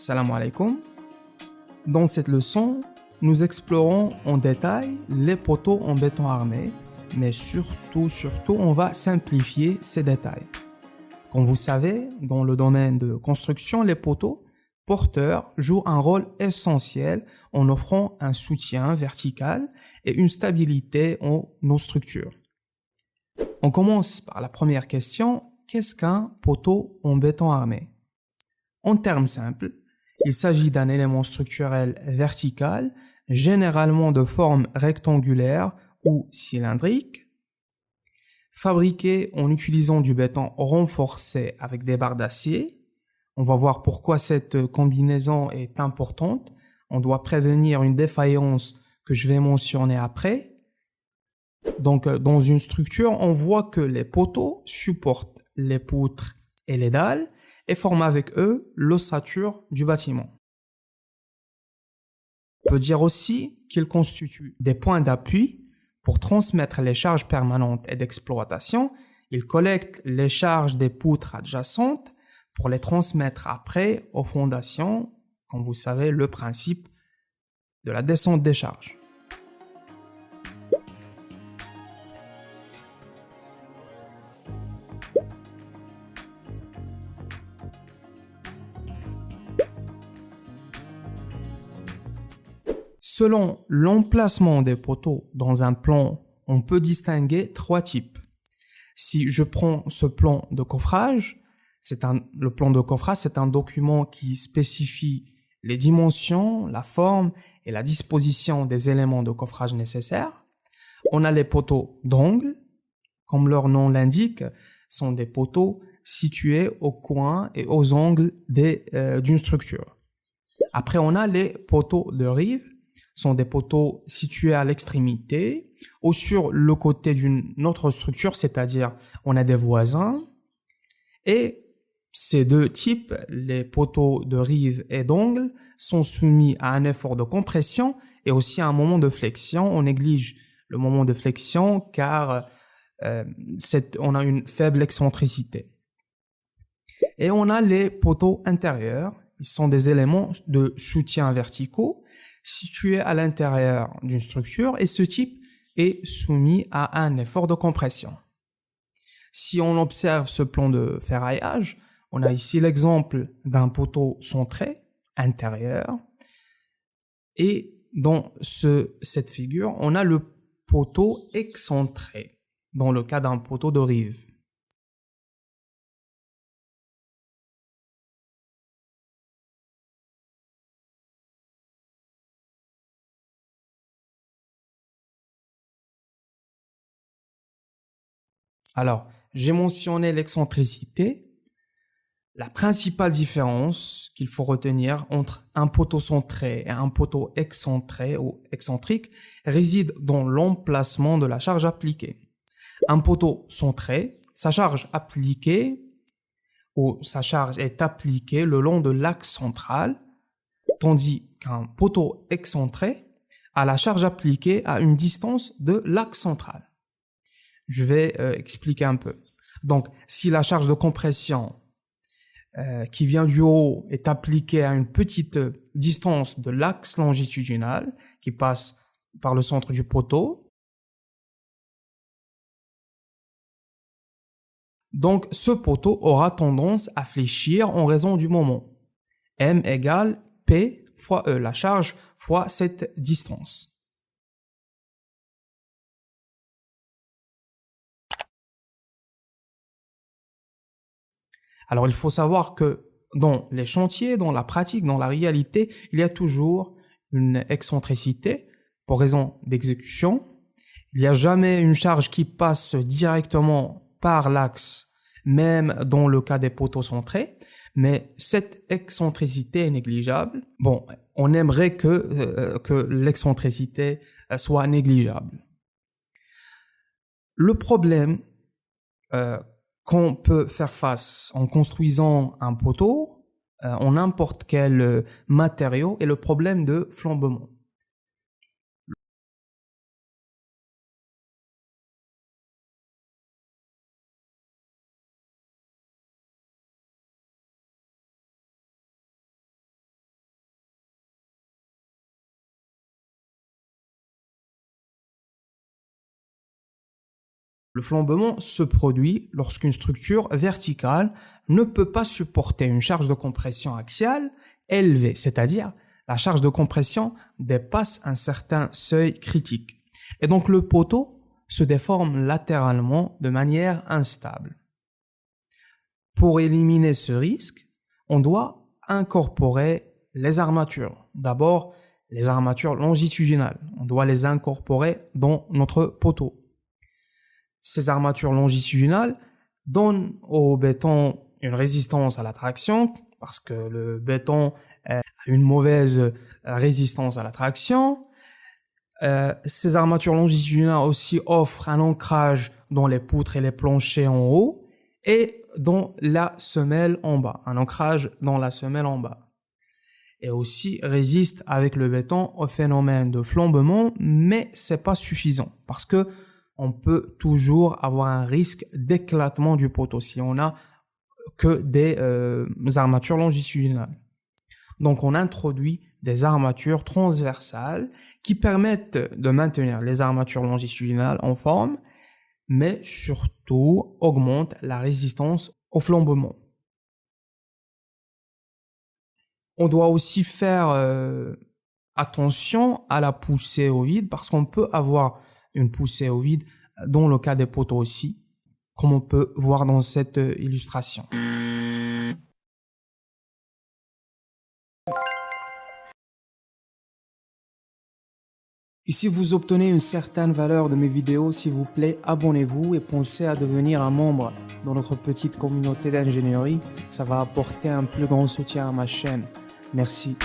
Salam alaikum. Dans cette leçon, nous explorons en détail les poteaux en béton armé, mais surtout, on va simplifier ces détails. Comme vous savez, dans le domaine de construction, les poteaux porteurs jouent un rôle essentiel en offrant un soutien vertical et une stabilité en nos structures. On commence par la première question. Qu'est-ce qu'un poteau en béton armé? En termes simples, il s'agit d'un élément structurel vertical, généralement de forme rectangulaire ou cylindrique, fabriqué en utilisant du béton renforcé avec des barres d'acier. On va voir pourquoi cette combinaison est importante. On doit prévenir une défaillance que je vais mentionner après. Donc, dans une structure, on voit que les poteaux supportent les poutres et les dalles et forment avec eux l'ossature du bâtiment. On peut dire aussi qu'ils constituent des points d'appui pour transmettre les charges permanentes et d'exploitation. Ils collectent les charges des poutres adjacentes pour les transmettre après aux fondations, comme vous savez, le principe de la descente des charges. Selon l'emplacement des poteaux dans un plan, on peut distinguer trois types. Si je prends ce plan de coffrage, le plan de coffrage, c'est un document qui spécifie les dimensions, la forme et la disposition des éléments de coffrage nécessaires. On a les poteaux d'angle, comme leur nom l'indique, sont des poteaux situés aux coins et aux angles d'une structure. Après, on a les poteaux de rive, sont des poteaux situés à l'extrémité ou sur le côté d'une autre structure, c'est-à-dire on a des voisins. Et ces deux types, les poteaux de rive et d'angle, sont soumis à un effort de compression et aussi à un moment de flexion. On néglige le moment de flexion car on a une faible excentricité. Et on a les poteaux intérieurs. Ils sont des éléments de soutien verticaux situés à l'intérieur d'une structure et ce type est soumis à un effort de compression. Si on observe ce plan de ferraillage, on a ici l'exemple d'un poteau centré intérieur et dans cette figure, on a le poteau excentré dans le cas d'un poteau de rive. Alors, j'ai mentionné l'excentricité. La principale différence qu'il faut retenir entre un poteau centré et un poteau excentré ou excentrique réside dans l'emplacement de la charge appliquée. Un poteau centré, sa charge est appliquée le long de l'axe central, tandis qu'un poteau excentré a la charge appliquée à une distance de l'axe central. Je vais expliquer un peu. Donc, si la charge de compression qui vient du haut est appliquée à une petite distance de l'axe longitudinal qui passe par le centre du poteau, donc ce poteau aura tendance à fléchir en raison du moment. M égale P fois E, la charge fois cette distance. Alors il faut savoir que dans les chantiers, dans la pratique, dans la réalité, il y a toujours une excentricité pour raison d'exécution. Il n'y a jamais une charge qui passe directement par l'axe, même dans le cas des poteaux centrés, mais cette excentricité est négligeable. Bon, on aimerait que l'excentricité soit négligeable. Le problème qu'on peut faire face en construisant un poteau en n'importe quel matériau est le problème de flambement. Le flambement se produit lorsqu'une structure verticale ne peut pas supporter une charge de compression axiale élevée, c'est-à-dire la charge de compression dépasse un certain seuil critique. Et donc le poteau se déforme latéralement de manière instable. Pour éliminer ce risque, on doit incorporer les armatures. D'abord, les armatures longitudinales. On doit les incorporer dans notre poteau. Ces armatures longitudinales donnent au béton une résistance à la traction, parce que le béton a une mauvaise résistance à la traction. Ces armatures longitudinales aussi offrent un ancrage dans les poutres et les planchers en haut et dans la semelle en bas, un ancrage dans la semelle en bas. Et aussi résistent avec le béton au phénomène de flambement, mais c'est pas suffisant parce que on peut toujours avoir un risque d'éclatement du poteau si on a que des armatures longitudinales. Donc on introduit des armatures transversales qui permettent de maintenir les armatures longitudinales en forme, mais surtout augmentent la résistance au flambement. On doit aussi faire attention à la poussée au vide parce qu'on peut avoir une poussée au vide dans le cas des poteaux aussi, comme on peut voir dans cette illustration. Et si vous obtenez une certaine valeur de mes vidéos, s'il vous plaît, abonnez-vous et pensez à devenir un membre dans notre petite communauté d'ingénierie. Ça va apporter un plus grand soutien à ma chaîne. Merci.